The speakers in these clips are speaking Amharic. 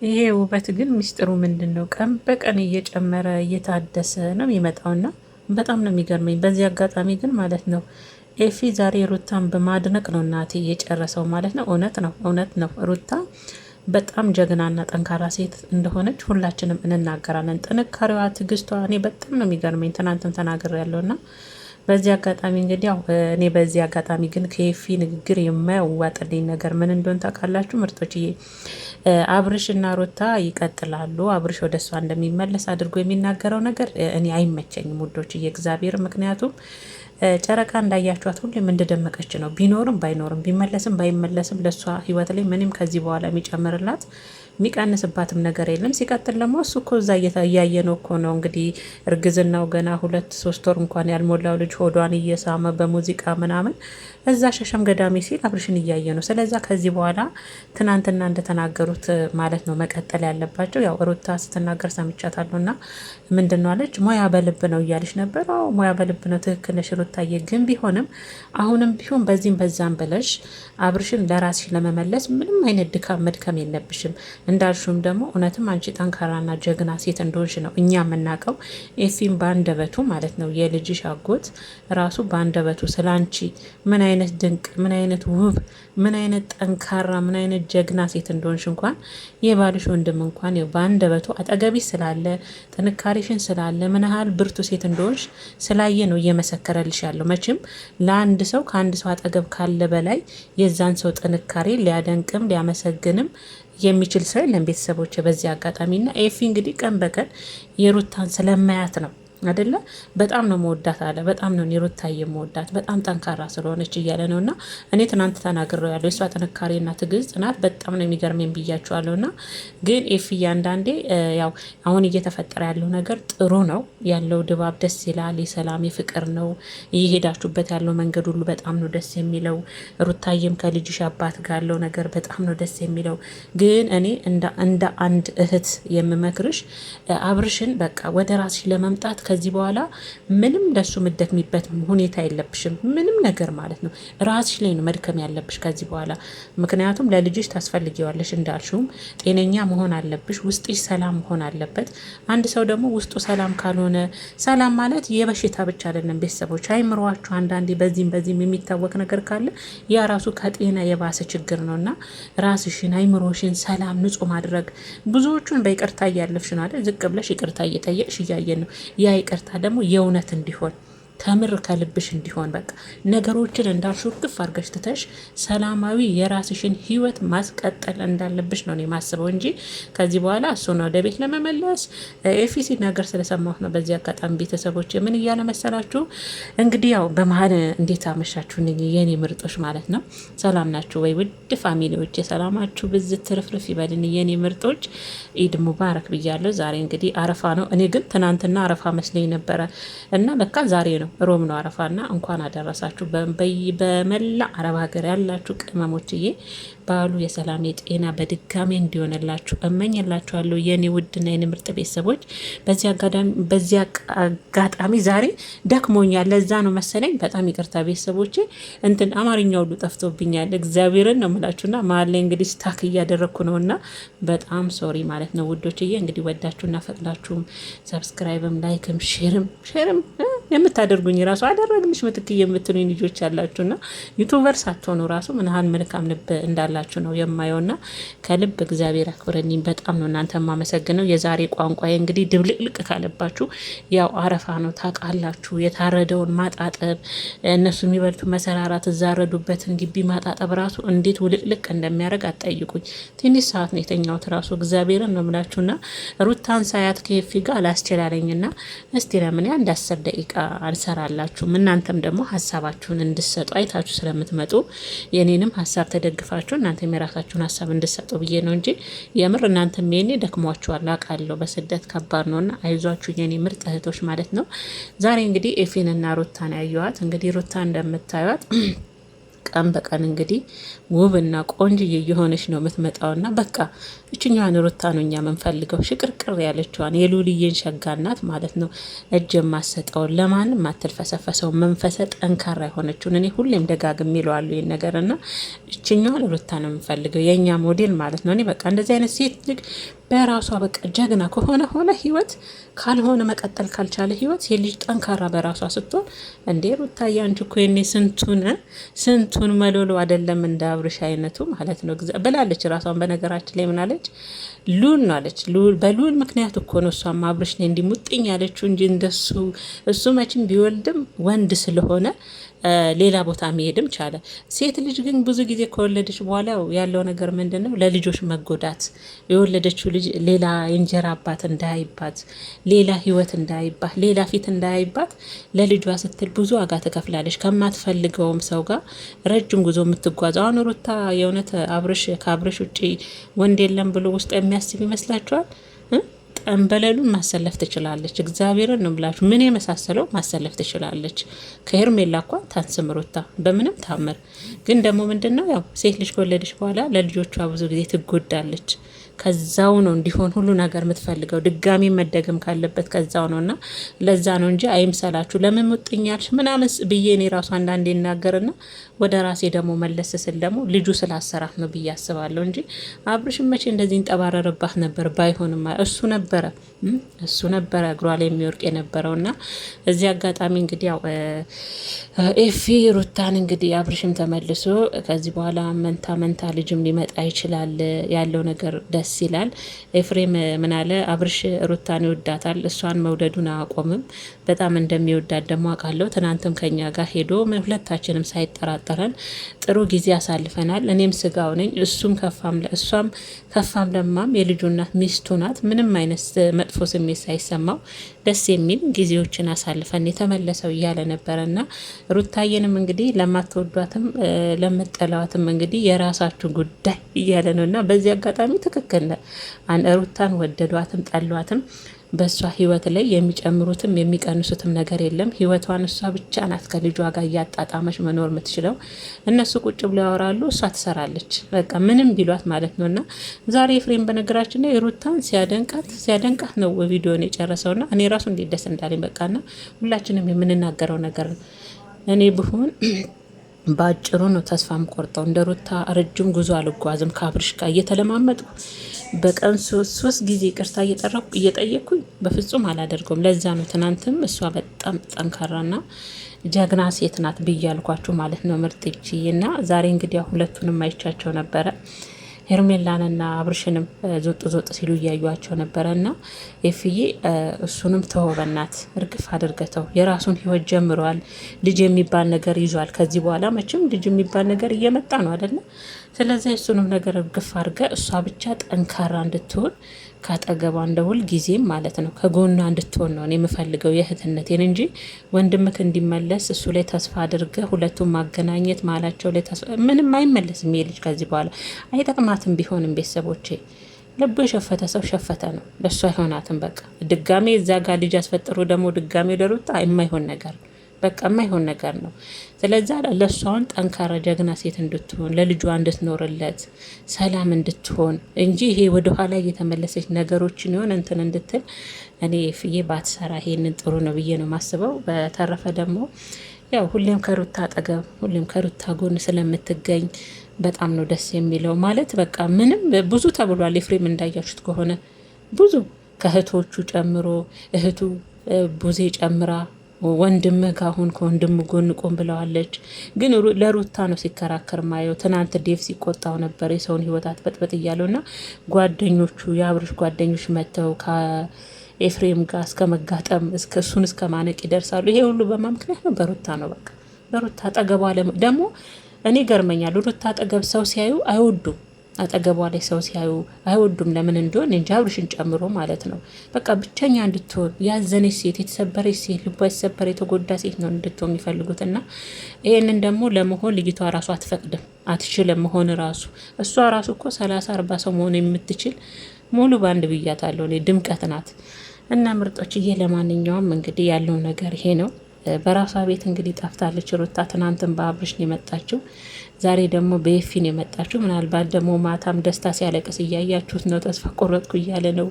ይሄ ውበት ግን ሚስጥሩ ምንድን ነው? ቀን በቀን እየጨመረ እየታደሰ ነው የሚመጣውና በጣም ነው የሚገርመኝ። በዚህ አጋጣሚ ግን ማለት ነው ኤፊ ዛሬ ሩታን በማድነቅ ነው እናቴ የጨረሰው ማለት ነው። እውነት ነው ሩታ በጣም ጀግናና ጠንካራ ሴት እንደሆነች ሁላችንም እንናገራለን። ጥንካሬዋ፣ ትግስቷ እኔ በጣም ነው የሚገርመኝ። ትናንትም ተናግሬ ያለውና በዚህ አጋጣሚ እንግዲህ ያው እኔ በዚህ አጋጣሚ ግን ከኤፊ ንግግር የማያዋጥልኝ ነገር ምን እንደሆነ ታውቃላችሁ ምርጦችዬ? አብርሽ እና ሩታ ይቀጥላሉ። አብርሽ ወደ እሷ እንደሚመለስ አድርጎ የሚናገረው ነገር እኔ አይመቸኝም ውዶችዬ፣ እግዚአብሔር። ምክንያቱም ጨረቃ እንዳያችኋት ሁሌም እንደደመቀች ነው። ቢኖርም ባይኖርም ቢመለስም ባይመለስም ለእሷ ህይወት ላይ ምንም ከዚህ በኋላ የሚጨምርላት የሚቀንስባትም ነገር የለም። ሲቀጥል ደግሞ እሱ እኮ እዛ እያየ ነው እኮ ነው እንግዲህ እርግዝናው ገና 2-3 ወር እንኳን ያልሞላው ልጅ ሆዷን እየሳመ በሙዚቃ ምናምን እዛ ሸሸም ገዳሜ ሲል አብርሽን እያየ ነው። ስለዛ ከዚህ በኋላ ትናንትና እንደተናገሩት ማለት ነው መቀጠል ያለባቸው። ያው ሩታ ስትናገር ሰምቻታለሁ እና ምንድን ነው አለች፣ ሙያ በልብ ነው እያለች ነበር። ሙያ በልብ ነው፣ ትክክል ነሽ ሩታዬ። ግን ቢሆንም አሁንም ቢሆን በዚህም በዛም ብለሽ አብርሽን ለራስሽ ለመመለስ ምንም አይነት ድካም መድከም የለብሽም። እንዳልሹም ደግሞ እውነትም አንቺ ጠንካራና ጀግና ሴት እንደሆንሽ ነው እኛ የምናውቀው። ኤፊም በአንደበቱ ማለት ነው የልጅሽ አጎት ራሱ በአንደበቱ ስለ አንቺ ምን አይነት ድንቅ፣ ምን አይነት ውብ፣ ምን አይነት ጠንካራ፣ ምን አይነት ጀግና ሴት እንደሆንሽ እንኳን የባልሽ ወንድም እንኳን በአንደበቱ አጠገቢ ስላለ ጥንካሬሽን ስላለ ምን ያህል ብርቱ ሴት እንደሆንሽ ስላየ ነው እየመሰከረልሽ ያለው። መቼም ለአንድ ሰው ከአንድ ሰው አጠገብ ካለ በላይ የዛን ሰው ጥንካሬ ሊያደንቅም ሊያመሰግንም የሚችል ሰው የለም ቤተሰቦች። በዚህ አጋጣሚና ኤፊ እንግዲህ ቀን በቀን የሩታን ስለማያት ነው አይደለ? በጣም ነው መወዳት አለ። በጣም ነው ሩታ የመወዳት በጣም ጠንካራ ስለሆነች እያለ ነው። እና እኔ ትናንት ተናግሬው ያለው የሷ ጥንካሬና ትዕግስት ጽናት በጣም ነው የሚገርመኝ ብያቸዋለሁ። እና ግን ኤፊ አንዳንዴ ያው አሁን እየተፈጠረ ያለው ነገር ጥሩ ነው ያለው ድባብ ደስ ይላል። የሰላም የፍቅር ነው እየሄዳችሁበት ያለው መንገድ ሁሉ በጣም ነው ደስ የሚለው። ሩታዬም ከልጅሽ አባት ጋር ያለው ነገር በጣም ነው ደስ የሚለው። ግን እኔ እንደ አንድ እህት የምመክርሽ አብርሽን በቃ ወደ ራስሽ ለመምጣት ከዚህ በኋላ ምንም ለሱ ምደክሚበት ሁኔታ የለብሽም። ምንም ነገር ማለት ነው ራስሽ ላይ ነው መድከም ያለብሽ ከዚህ በኋላ። ምክንያቱም ለልጅሽ ታስፈልጊዋለሽ፣ እንዳልሽውም ጤነኛ መሆን አለብሽ። ውስጥሽ ሰላም መሆን አለበት። አንድ ሰው ደግሞ ውስጡ ሰላም ካልሆነ፣ ሰላም ማለት የበሽታ ብቻ አይደለም ቤተሰቦች። አይምሯችሁ አንዳንዴ በዚህም የሚታወቅ ነገር ካለ ያ ራሱ ከጤና የባሰ ችግር ነው እና ራስሽን አይምሮሽን ሰላም ንጹህ ማድረግ። ብዙዎቹን በይቅርታ እያለፍሽ ነው አይደል? ዝቅ ብለሽ ይቅርታ እየጠየቅሽ እያየን ነው። ያ ይቅርታ ደግሞ የእውነት እንዲሆን ከምር ከልብሽ እንዲሆን በቃ ነገሮችን እንዳልሽው ግፍ አድርገሽ ትተሽ ሰላማዊ የራስሽን ህይወት ማስቀጠል እንዳለብሽ ነው የማስበው እንጂ ከዚህ በኋላ እሱን ወደ ቤት ለመመለስ ኤፊሲ ነገር ስለሰማሁት ነው። በዚህ አጋጣሚ ቤተሰቦች ምን እያለ መሰላችሁ እንግዲህ ያው በመሀል እንዴት አመሻችሁ የኔ ምርጦች ማለት ነው። ሰላም ናችሁ ወይ ውድ ፋሚሊዎች? የሰላማችሁ ብዝት ትርፍርፍ ይበልን የኔ ምርጦች። ኢድ ሙባረክ ብያለሁ። ዛሬ እንግዲህ አረፋ ነው። እኔ ግን ትናንትና አረፋ መስለኝ ነበረ እና በቃ ዛሬ ነው ሮም ነው አረፋና እንኳን አደረሳችሁ። በመላ አረብ ሀገር ያላችሁ ቅመሞችዬ ባሉ የሰላም የጤና በድጋሚ እንዲሆንላችሁ እመኝላችኋለሁ የኔ ውድና የኔ ምርጥ ቤተሰቦች። በዚህ አጋጣሚ ዛሬ ደክሞኛል፣ ለዛ ነው መሰለኝ በጣም ይቅርታ ቤተሰቦች። አማርኛ ሁሉ ጠፍቶብኛል፣ እግዚአብሔርን ነው የምላችሁና መሀል ላይ እንግዲህ ስታክ እያደረግኩ ነውና በጣም ሶሪ ማለት ነው ውዶችዬ። እንግዲህ ወዳችሁና ፈቅዳችሁም ሰብስክራይብም ላይክም ሼርም የምታደርጉኝ ራሱ አደረግልሽ ምትክ የምትሉኝ ልጆች ያላችሁና ዩቱበር ሳትሆኑ ራሱ ምን ያህል መልካም ልብ እንዳላችሁ ነው የማየውና ከልብ እግዚአብሔር አክብረልኝ። በጣም ነው እናንተ የማመሰግነው። የዛሬ ቋንቋዬ እንግዲህ ድብልቅልቅ ካለባችሁ ያው አረፋ ነው ታውቃላችሁ። የታረደውን ማጣጠብ እነሱ የሚበልቱ መሰራራት እዛረዱበትን ግቢ ማጣጠብ ራሱ እንዴት ውልቅልቅ እንደሚያደርግ አትጠይቁኝ። ትንሽ ሰዓት ነው የተኛሁት ራሱ እግዚአብሔርን ነው የምላችሁና ሩታን ሳያት ከፊ ጋር አላስችላለኝና እስቲ ለምን አንድ 10 ደቂቃ አልሰራላችሁም? እናንተም ደግሞ ሀሳባችሁን እንድሰጡ አይታችሁ ስለምትመጡ የኔንም ሀሳብ ተደግፋችሁ እናንተም የራሳችሁን ሀሳብ እንድሰጡ ብዬ ነው እንጂ የምር እናንተም የኔ ደክሟችኋል አውቃለሁ። በስደት ከባድ ነውና አይዟችሁ የኔ ምርጥ እህቶች ማለት ነው። ዛሬ እንግዲህ ኤፊንና ሩታን ያየዋት እንግዲህ ሩታ እንደምታዩት ቀን በቀን እንግዲህ ውብና ቆንጅዬ እየሆነች ነው የምትመጣውና በቃ እችኛዋን ሩታ ነው እኛ የምንፈልገው፣ ሽቅርቅር ያለችዋን የሉልዬን ሸጋናት ማለት ነው። እጅ የማሰጠውን ለማንም ማትልፈሰፈሰው መንፈሰ ጠንካራ የሆነችውን እኔ ሁሌም ደጋግሜ እለዋለሁ ይህን ነገር እና እችኛዋን ሩታ ነው የምንፈልገው የእኛ ሞዴል ማለት ነው። እኔ በቃ እንደዚህ አይነት ሴት ልጅ በራሷ በቃ ጀግና ከሆነ ሆነ ህይወት ካልሆነ መቀጠል ካልቻለ ህይወት የልጅ ጠንካራ በራሷ ስትሆን እንዴ ሩታዬ አንቺ እኮ የኔ ስንቱን መሎሎ አይደለም እንደ አብርሽ አይነቱ ማለት ነው ብላለች ራሷን። በነገራችን ላይ ምናለች ሉል ነው አለች። በሉል ምክንያት እኮ ነው እሷም አብርሽ ላይ እንዲሙጥኝ ያለችው እንጂ እንደሱ እሱ መቼም ቢወልድም ወንድ ስለሆነ ሌላ ቦታ መሄድም ቻለ። ሴት ልጅ ግን ብዙ ጊዜ ከወለደች በኋላ ያለው ነገር ምንድን ነው? ለልጆች መጎዳት፣ የወለደችው ልጅ ሌላ የእንጀራ አባት እንዳያይባት፣ ሌላ ህይወት እንዳያይባት፣ ሌላ ፊት እንዳያይባት ለልጇ ስትል ብዙ ዋጋ ትከፍላለች። ከማትፈልገውም ሰው ጋር ረጅም ጉዞ የምትጓዝ አሁን ሩታ የእውነት ከአብርሽ ውጭ ወንድ የለም ብሎ ውስጥ የሚያስብ ይመስላችኋል? ጠንበለሉን ማሰለፍ ትችላለች። እግዚአብሔርን ነው ብላችሁ ምን የመሳሰለው ማሰለፍ ትችላለች። ከሄርሜላ እንኳን ታንስም ሩታ በምንም ታምር። ግን ደግሞ ምንድነው ያው ሴት ልጅ ከወለደች በኋላ ለልጆቿ ብዙ ጊዜ ትጎዳለች። ከዛው ነው እንዲሆን ሁሉ ነገር የምትፈልገው። ድጋሚ መደገም ካለበት ከዛው ነው እና ለዛ ነው እንጂ አይምሰላችሁ። ለምን ሙጥኛልሽ ምናምን ብዬ እኔ ራሱ አንዳንዴ እናገርና ወደ ራሴ ደግሞ መለስ ስል ደግሞ ልጁ ስላሰራት ነው ብዬ አስባለሁ እንጂ አብርሽን መቼ እንደዚህ እንጠባረርባት ነበር። ባይሆንም እሱ ነበረ እግሯ ላይ የሚወርቅ የነበረውና እዚህ አጋጣሚ እንግዲህ ያው ኤፊ ሩታን እንግዲህ አብርሽም ተመልሶ ከዚህ በኋላ መንታ ልጅም ሊመጣ ይችላል ያለው ነገር ደስ ይላል። ኤፍሬም ምናለ አብርሽ ሩታን ይወዳታል፣ እሷን መውደዱን አያቆምም። በጣም እንደሚወዳት ደግሞ አውቃለሁ። ትናንትም ከኛ ጋር ሄዶ ሁለታችንም ሳይጠራጠረን ጥሩ ጊዜ አሳልፈናል። እኔም ስጋው ነኝ፣ እሷም ከፋም ለማም የልጁ እናት ሚስቱ ናት። ምንም አይነት መጥፎ ስሜት ሳይሰማው ደስ የሚል ጊዜዎችን አሳልፈን የተመለሰው እያለ ነበረና ሩታዬንም እንግዲህ ለማትወዷትም ለምጠላዋትም እንግዲህ የራሳችሁ ጉዳይ እያለ ነውና በዚህ አጋጣሚ ትክክል ነው። ሩታን ወደዷትም ጠሏትም በእሷ ህይወት ላይ የሚጨምሩትም የሚቀንሱትም ነገር የለም። ህይወቷን እሷ ብቻ ናት ከልጇ ጋር እያጣጣመች መኖር የምትችለው። እነሱ ቁጭ ብለው ያወራሉ፣ እሷ ትሰራለች። በቃ ምንም ቢሏት ማለት ነው። እና ዛሬ ኤፍሬም በነገራችን ላይ ሩታን ሲያደንቃት ነው ቪዲዮን የጨረሰውና እኔ ራሱ እንዴት ደስ እንዳለኝ በቃና ሁላችንም የምንናገረው ነገር እኔ ብሆን በአጭሩ ነው ተስፋ ቆርጠው እንደ ሩታ ረጅም ጉዞ አልጓዝም። ከአብርሽ ጋር እየተለማመጥኩ በቀን 3 ጊዜ ቅርታ እየጠየቅኩኝ በፍጹም አላደርገውም። ለዛ ነው ትናንትም እሷ በጣም ጠንካራና ጀግና ሴት ናት ብያልኳችሁ ማለት ነው። ምርጥቺ እና ዛሬ እንግዲህ ሁለቱንም አይቻቸው ነበረ። ሄርሜላንና አብርሽንም ዞጥ ሲሉ እያዩቸው ነበረ እና ኤፍዬ እሱንም ተወበናት እርግፍ አድርገተው የራሱን ህይወት ጀምረዋል። ልጅ የሚባል ነገር ይዟል። ከዚህ በኋላ መቼም ልጅ የሚባል ነገር እየመጣ ነው አይደለ? ስለዚህ እሱንም ነገር እርግፍ አድርገ እሷ ብቻ ጠንካራ እንድትሆን ካጠገቧ እንደ ሁል ጊዜም ማለት ነው ከጎኗ እንድትሆን ነው የምፈልገው የእህትነቴን እንጂ ወንድምክ እንዲመለስ እሱ ላይ ተስፋ አድርገ ሁለቱም ማገናኘት ማላቸው ላይ ተስፋ ምንም አይመለስም። ይሄ ልጅ ከዚህ በኋላ አይጠቅማትም። ቢሆንም ቤተሰቦቼ ልቡ የሸፈተ ሰው ሸፈተ ነው። ለእሱ አይሆናትም። በቃ ድጋሜ እዛ ጋር ልጅ አስፈጥሮ ደግሞ ድጋሜ ደሩታ የማይሆን ነገር በቃ የማይሆን ነገር ነው። ስለዛ ለእሷን ጠንካራ ጀግና ሴት እንድትሆን ለልጇ እንድትኖርለት ሰላም እንድትሆን እንጂ ይሄ ወደኋላ እየተመለሰች ነገሮችን ይሆን እንትን እንድትል እኔ ፍዬ ባትሰራ ይሄንን ጥሩ ነው ብዬ ነው ማስበው። በተረፈ ደግሞ ያው ሁሌም ከሩታ አጠገብ ሁሌም ከሩታ ጎን ስለምትገኝ በጣም ነው ደስ የሚለው። ማለት በቃ ምንም ብዙ ተብሏል። ኤፍሬም እንዳያችሁት ከሆነ ብዙ ከእህቶቹ ጨምሮ እህቱ ቡዜ ጨምራ ወንድምህ ካሁን ከወንድም ጎን ቆም ብለዋለች። ግን ለሩታ ነው ሲከራከር ማየው። ትናንት ዴቭ ሲቆጣው ነበር የሰውን ህይወት አትበጥበጥ እያለው እና ጓደኞቹ የአብርሽ ጓደኞች መጥተው ከኤፍሬም ጋር እስከ መጋጠም እሱን እስከ ማነቅ ይደርሳሉ። ይሄ ሁሉ በማ ምክንያት ነው? በሩታ ነው። በቃ በሩታ አጠገቧ ደግሞ እኔ ገርመኛል። ሩታ አጠገብ ሰው ሲያዩ አይወዱም። አጠገቧ ላይ ሰው ሲያዩ አይወዱም። ለምን እንደሆነ እንጃ፣ አብርሽን ጨምሮ ማለት ነው። በቃ ብቸኛ እንድትሆን ያዘነች ሴት፣ የተሰበረች ሴት፣ ልቧ የተሰበረ የተጎዳ ሴት ነው እንድትሆን የሚፈልጉትና ይሄንን ደግሞ ለመሆን ልጅቷ ራሱ አትፈቅድም፣ አትችልም መሆን ራሱ። እሷ ራሱ እኮ 30-40 ሰው መሆን የምትችል ሙሉ ባንድ ብያታለሁ እኔ ድምቀት ናት። እና ምርጦችዬ ለማንኛውም እንግዲህ ያለው ነገር ይሄ ነው። በራሷ ቤት እንግዲህ ጠፍታለች ሩታ። ትናንትን በአብርሽ ነው የመጣችው፣ ዛሬ ደግሞ በኤፊ ነው የመጣችው። ምናልባት ደግሞ ማታም ደስታ ሲያለቅስ እያያችሁት ነው። ተስፋ ቆረጥኩ እያለ ነው።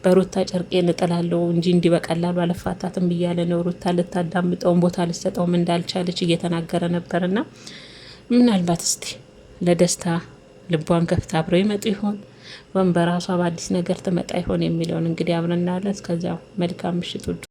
በሩታ ጨርቄን እጥላለሁ እንጂ እንዲህ በቀላሉ አልፋታትም እያለ ነው። ሩታ ልታዳምጠውን ቦታ ልሰጠውም እንዳልቻለች እየተናገረ ነበርና ምናልባት እስቲ ለደስታ ልቧን ከፍታ አብረው ይመጡ ይሆን ወይም በራሷ በአዲስ ነገር ትመጣ ይሆን የሚለውን እንግዲህ አብረን እናያለን። እስከዚያው መልካም ምሽት።